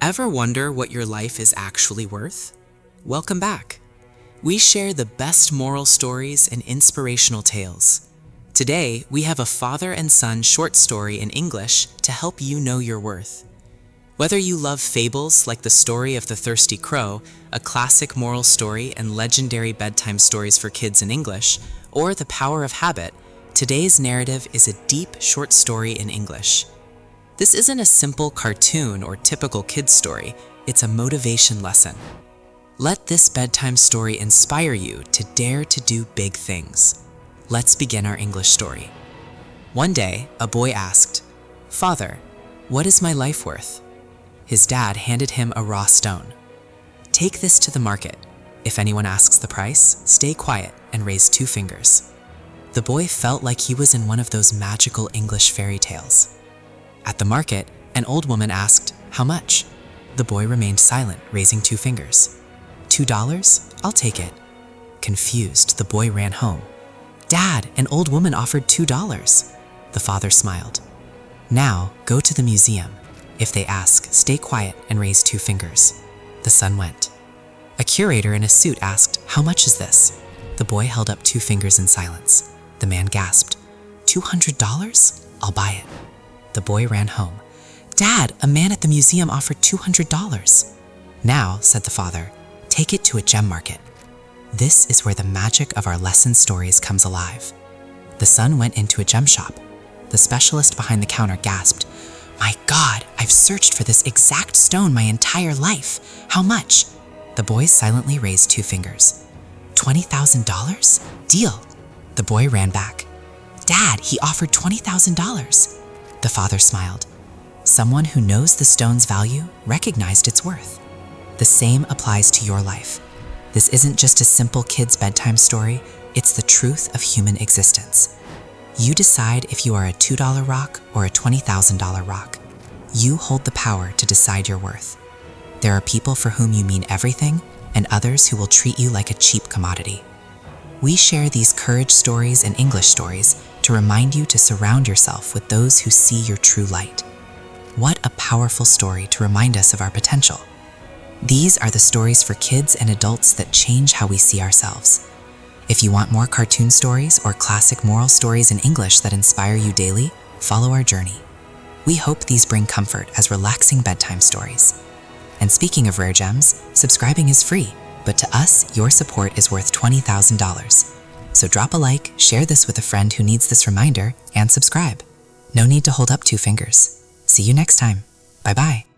Ever wonder what your life is actually worth? Welcome back. We share the best moral stories and inspirational tales. Today, we have a father and son short story in English to help you know your worth. Whether you love fables like the story of the Thirsty Crow, a classic moral story and legendary bedtime stories for kids in English, or The Power of Habit, today's narrative is a deep short story in English. This isn't a simple cartoon or typical kid's story, it's a motivation lesson. Let this bedtime story inspire you to dare to do big things. Let's begin our English story. One day, a boy asked, "Father, what is my life worth?" His dad handed him a raw stone. "Take this to the market. If anyone asks the price, stay quiet and raise 2 fingers." The boy felt like he was in one of those magical English fairy tales. At the market, an old woman asked, "How much?" The boy remained silent, raising 2 fingers. $2? I'll take it. Confused, the boy ran home. "Dad, an old woman offered $2. The father smiled. "Now, go to the museum. If they ask, stay quiet and raise 2 fingers. The son went. A curator in a suit asked, "How much is this?" The boy held up 2 fingers in silence. The man gasped, $200? I'll buy it. The boy ran home. "Dad, a man at the museum offered $200. Now, said the father, take it to a gem market. This is where the magic of our lesson stories comes alive. The son went into a gem shop. The specialist behind the counter gasped, "My God, I've searched for this exact stone my entire life. How much?" The boy silently raised 2 fingers. $20,000? Deal. The boy ran back. "Dad, he offered $20,000. The father smiled. Someone who knows the stone's value recognized its worth. The same applies to your life. This isn't just a simple kid's bedtime story, it's the truth of human existence. You decide if you are a $2 rock or a $20,000 rock. You hold the power to decide your worth. There are people for whom you mean everything, and others who will treat you like a cheap commodity. We share these courage stories and English stories to remind you to surround yourself with those who see your true light. What a powerful story to remind us of our potential. These are the stories for kids and adults that change how we see ourselves. If you want more cartoon stories or classic moral stories in English that inspire you daily, follow our journey. We hope these bring comfort as relaxing bedtime stories. And speaking of rare gems, subscribing is free, but to us, your support is worth $20,000. So drop a like, share this with a friend who needs this reminder, and subscribe. No need to hold up 2 fingers. See you next time. Bye-bye.